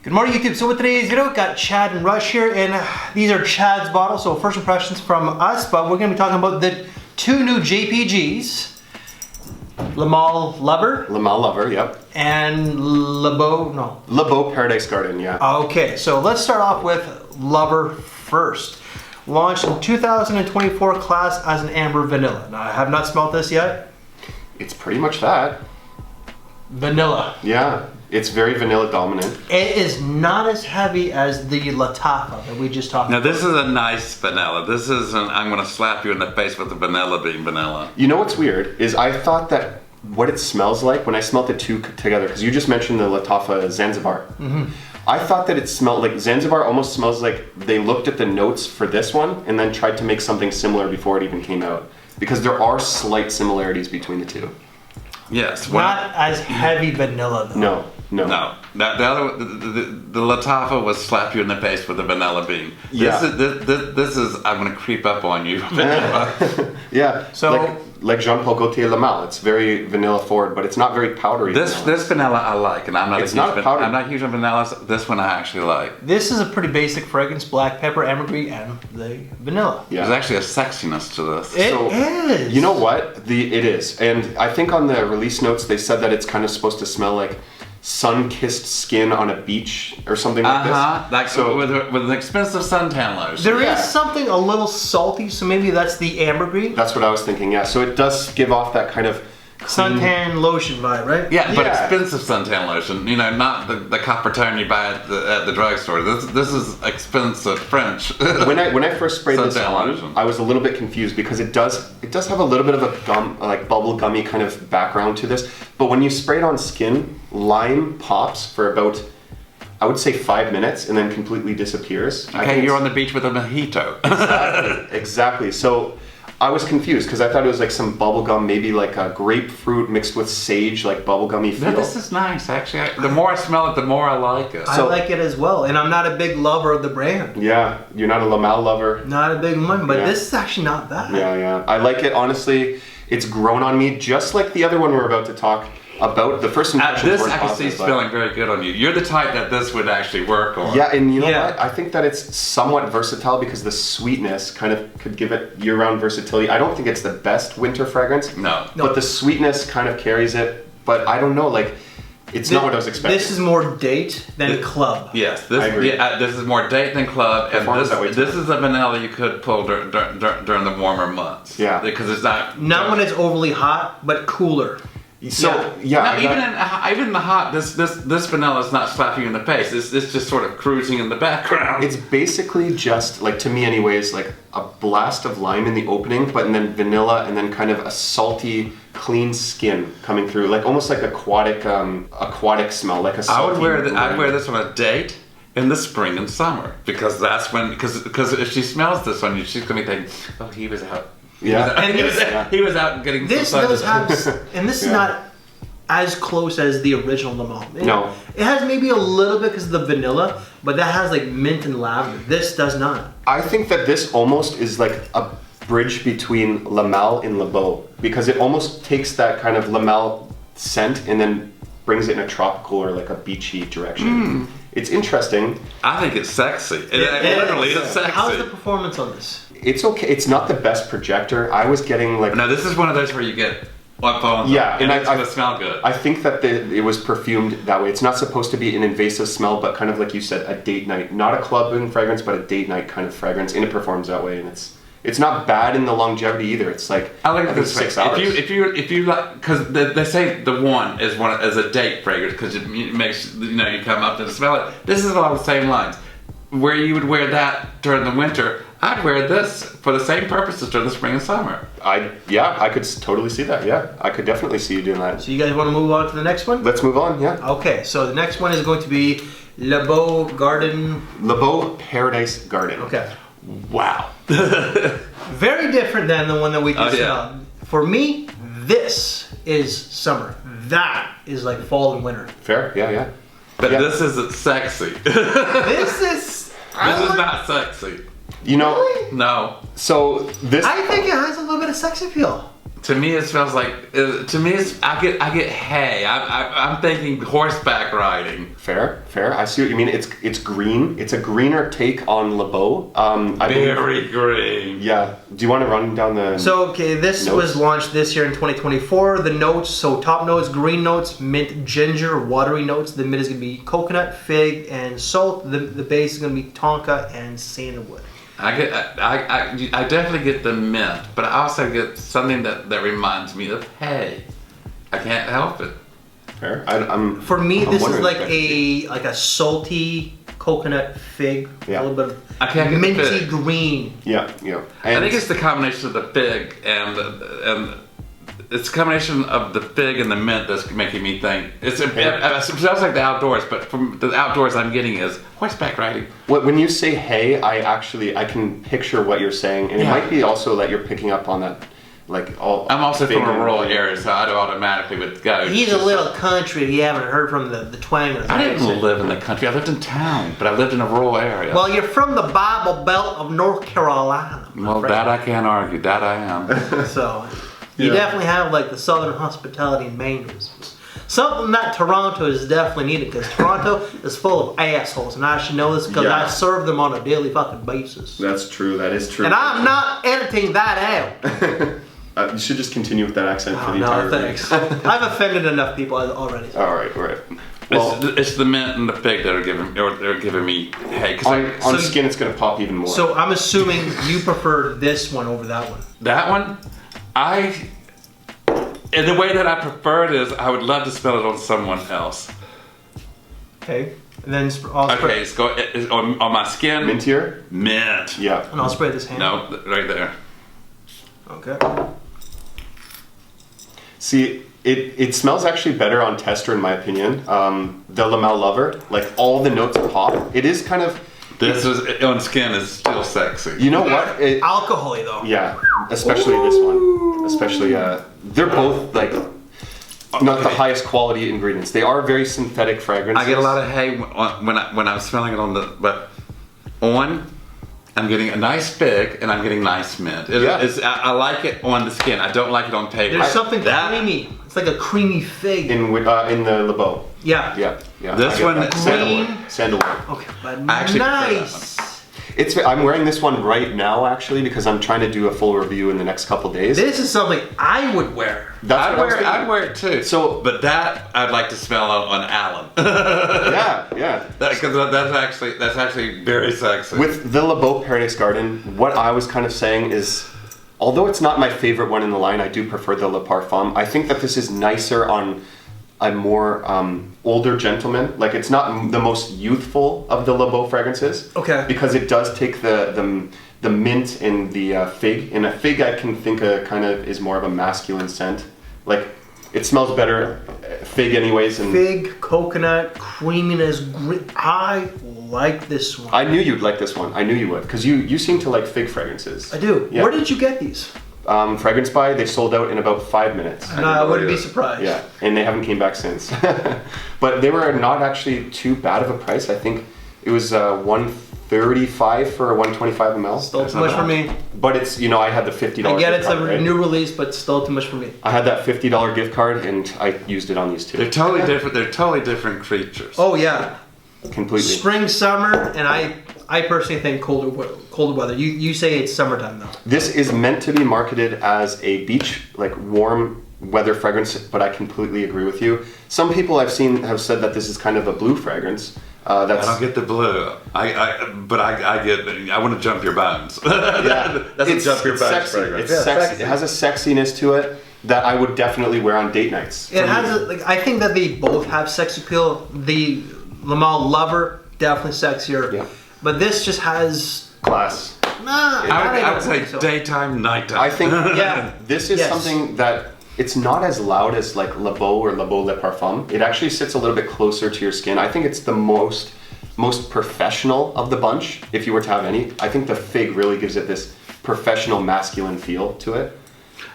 Good morning, YouTube. So with today's video, we've got Chad and Rush here, and these are Chad's bottles, so first impressions from us, but we're going to be talking about the two new JPGs, Le Male Lover. Le Male Lover, yep. And Le Beau Paradise Garden, yeah. Okay, so let's start off with Lover first. Launched in 2024, class as an amber vanilla. Now, I have not smelled this yet. It's pretty much that. Vanilla. Yeah, it's very vanilla dominant. It is not as heavy as the Latafa that we just talked about. Now this is a nice vanilla. This isn't, I'm going to slap you in the face with the vanilla being vanilla. You know what's weird is I thought that what it smells like when I smelled the two together, because you just mentioned the Latafa Zanzibar. Mm-hmm. I thought that it smelled like Zanzibar almost smells like they looked at the notes for this one and then tried to make something similar before it even came out. Because there are slight similarities between the two. Yes. Not as heavy vanilla though. No. The Latafa was slap you in the face with the vanilla bean. Yeah. This is I'm going to creep up on you. Yeah. So like Jean-Paul Gaultier Le Male, it's very vanilla forward, but it's not very powdery. This vanilla I like, and I'm not huge on vanillas. This one I actually like. This is a pretty basic fragrance: black pepper, ambergris, and the vanilla. Yeah. There's actually a sexiness to this. It is. You know what? It is, and I think on the release notes they said that it's kind of supposed to smell like sun-kissed skin on a beach or something like this. Like so with an expensive suntan lotion. There is something a little salty, so maybe that's the ambergris. That's what I was thinking. Yeah, so it does give off that kind of suntan lotion vibe, right? Yeah, but expensive suntan lotion. You know, not the copper tone you buy at the drugstore. This is expensive French. when I first sprayed this on, lotion. I was a little bit confused because it does have a little bit of a bubble gummy kind of background to this. But when you spray it on skin, lime pops for about, I would say 5 minutes and then completely disappears. Okay, you're on the beach with a mojito. Exactly. So I was confused because I thought it was like some bubblegum, maybe like a grapefruit mixed with sage, like bubblegummy feel. No, this is nice, actually. The more I smell it, the more I like it. I like it as well, and I'm not a big lover of the brand. Yeah, you're not a Le Male lover. Not a big one, but this is actually not bad. Yeah. I like it, honestly. It's grown on me, just like the other one we're about to talk about. The first impression. This I can see smelling very good on you. You're the type that this would actually work on. Yeah, and you know what? I think that it's somewhat versatile because the sweetness kind of could give it year-round versatility. I don't think it's the best winter fragrance. No. But the sweetness kind of carries it. But I don't know, like, it's not what I was expecting. This is more date than club. Yes, I agree. This is more date than club, and this is a vanilla you could pull during the warmer months. Yeah, because it's not when it's overly hot, but cooler. So even in the hot, this vanilla is not slapping you in the face. It's just sort of cruising in the background. It's basically just, like, to me anyways, like a blast of lime in the opening, but then vanilla, and then kind of a salty, clean skin coming through, like almost like aquatic smell, like a salty. I'd wear this on a date in the spring and summer because that's when because if she smells this on you, she's gonna be thinking, oh, he was out. He was out getting this does have, and this is not as close as the original Le Male. No, it has maybe a little bit because of the vanilla, but that has like mint and lavender. This does not. I think that this almost is like a bridge between Le Male and Le Beau because it almost takes that kind of Le Male scent and then brings it in a tropical or like a beachy direction. It's interesting. I think it's sexy. It literally is sexy. How's the performance on this? It's okay. It's not the best projector. I was getting like... No, this is one of those where you get one phone. Yeah, and it's going to smell good. I think that it was perfumed that way. It's not supposed to be an invasive smell, but kind of like you said, a date night. Not a clubbing fragrance, but a date night kind of fragrance, and it performs that way. And it's not bad in the longevity either. It's like I like this 6 hours. If you like, because they say the one is a date fragrance because it makes you come up and smell it. This is along the same lines. Where you would wear that during the winter, I'd wear this for the same purposes during the spring and summer. I could totally see that. Yeah, I could definitely see you doing that. So you guys want to move on to the next one? Let's move on. Yeah. Okay, so the next one is going to be Le Beau Paradise Garden. Okay. Wow. Very different than the one that we just smelled. For me, this is summer. That is like fall and winter. Fair. Yeah. But this isn't sexy. This is not sexy. You know? Really? No. So this... I think it has a little bit of sex appeal. To me, it smells like. To me, I get hay. I'm thinking horseback riding. Fair. I see what you mean. It's green. It's a greener take on Le Beau. Very green. Yeah. Do you want to run down the? So okay, this notes? was launched this year in 2024. The notes, so top notes, green notes, mint, ginger, watery notes. The mid is going to be coconut, fig, and salt. The base is going to be tonka and sandalwood. I definitely get the mint, but I also get something that reminds me of hay. I can't help it. Fair. For me, this is wondering like if a salty coconut fig. Yeah. A little bit I can't of get the minty fig. green. Yeah. I think it's the combination of the fig and it's a combination of the fig and the mint that's making me think. It smells like the outdoors, but from the outdoors I'm getting is horseback riding. When you say hay, I can picture what you're saying, and it might be also that you're picking up on that, like all. I'm also fig from a and rural green. area, so I automatically would go. He's a little country. You haven't heard from the twang. I didn't live in the country. I lived in town, but I lived in a rural area. Well, you're from the Bible Belt of North Carolina. Well, that I can't argue. That I am. So, you definitely have like the Southern hospitality and manners. Something that Toronto is definitely needed because Toronto is full of assholes, and I should know this because I serve them on a daily fucking basis. That's true. That is true. And I'm not editing that out. You should just continue with that accent for the No, entire thanks. video. I've offended enough people already. All right. Well, It's the mint and the fig that are giving me hay. on skin, it's gonna pop even more. So I'm assuming you prefer this one over that one. That one, and the way that I prefer it is, I would love to smell it on someone else. Okay. And then I'll spray. Okay, it's on my skin. Mintier? Mint. Yeah. And I'll spray this hand. No, right there. Okay. See, it smells actually better on tester in my opinion. The Le Mal Lover, like all the notes pop. It is kind of. This is on skin is still sexy. You know what? Alcohol-y though. Yeah, especially this one. Especially, they're both like not the highest quality ingredients. They are very synthetic fragrances. I get a lot of hay when I'm smelling it I'm getting a nice fig and I'm getting nice mint. I like it on the skin. I don't like it on paper. There's something creamy. It's like a creamy fig. in the Le Beau. Yeah. Yeah. This I get one- that. Sandalwood. Okay, but I actually prefer that nice. I'm wearing this one right now actually because I'm trying to do a full review in the next couple days. This is something I would wear. That's what I was thinking. I'd wear it too. So- but that I'd like to smell on Alan. Yeah. Because that's actually very sexy. With the Le Beau Paradise Garden, what I was kind of saying is, although it's not my favorite one in the line, I do prefer the Le Parfum. I think that this is nicer on a more older gentleman. Like it's not the most youthful of the Le Beau fragrances. Okay. Because it does take the mint and the fig. And a fig I can think kind of is more of a masculine scent. Like it smells better fig anyways. And Fig, coconut, creaminess. I like this one. I knew you'd like this one. I knew you would because you seem to like fig fragrances. I do. Yeah. Where did you get these? Fragrance Buy, they sold out in about 5 minutes. No, I wouldn't be surprised. Yeah, and they haven't came back since. But they were not actually too bad of a price. I think it was $135 for a 125 ml. Still too much for me. But it's, I had the $50 I get gift it's card, a right? new release, but still too much for me. I had that $50 gift card and I used it on these two. They're totally different. They're totally different creatures. Oh yeah. Completely. Spring, summer, and I personally think colder weather. You say it's summertime though. This is meant to be marketed as a beach, like warm weather fragrance, but I completely agree with you. Some people I've seen have said that this is kind of a blue fragrance. I don't get the blue. I want to jump your bones. Yeah, That's a jump your bones sexy. fragrance. It's sexy. It has a sexiness to it that I would definitely wear on date nights. It has I think that they both have sex appeal. The Le Mal Lover definitely sexier. Yeah. But this just has Class. I would say daytime, nighttime. I think Yeah. this is Yes. something that it's not as loud as like Le Beau or Le Beau Le Parfum. It actually sits a little bit closer to your skin. I think it's the most professional of the bunch, if you were to have any. I think the fig really gives it this professional masculine feel to it.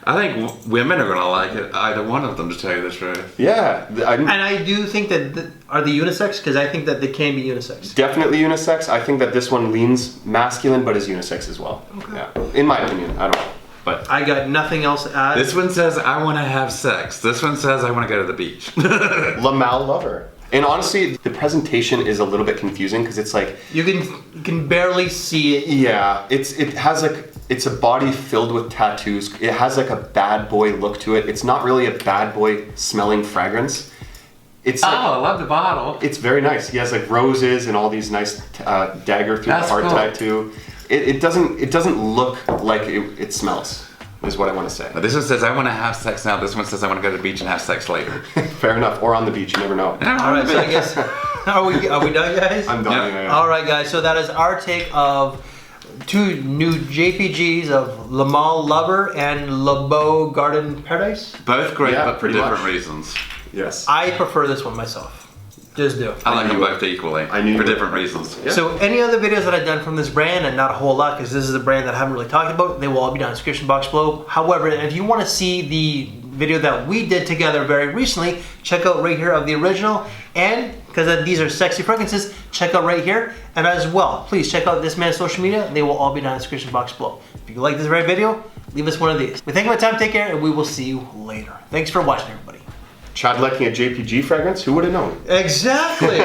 I think women are going to like it, either one of them, to tell you the truth. Yeah, And I do think that are they unisex? Because I think that they can be unisex. definitely unisex. I think that this one leans masculine but is unisex as well. Okay. Yeah, in my opinion. I don't know. But I got nothing else to add. This one says, I want to have sex. This one says, I want to go to the beach. La Mal Lover. And honestly, the presentation is a little bit confusing because it's like you can barely see it. yeah, it has like it's a body filled with tattoos. It has like a bad boy look to it. It's not really a bad boy smelling fragrance. It's like, I love the bottle. it's very nice. He has like roses and all these nice dagger through That's the heart cool. tattoo. It doesn't look like it smells. Is what I want to say. This one says, I want to have sex now. This one says, I want to go to the beach and have sex later. Fair enough. Or on the beach, you never know. All right, so I guess are we done, guys? I'm done. Yeah. Yeah. All right, guys. So that is our take of 2 new JPGs of Le Male Lover and Le Beau Garden Paradise. Both great, Yeah, but for pretty different much. reasons. Yes. I prefer this one myself. Just do. I like them both equally. I knew you for would. different reasons. Yeah. So any other videos that I've done from this brand, and not a whole lot because this is a brand that I haven't really talked about, they will all be down in the description box below. However, if you want to see the video that we did together very recently, check out right here of the original. And because these are sexy fragrances, check out right here. And as well, please check out this man's social media. They will all be down in the description box below. If you like this very video, leave us one of these. We thank you for your time, take care, and we will see you later. Thanks for watching, everybody. Chad liking a JPG fragrance? Who would have known? Exactly.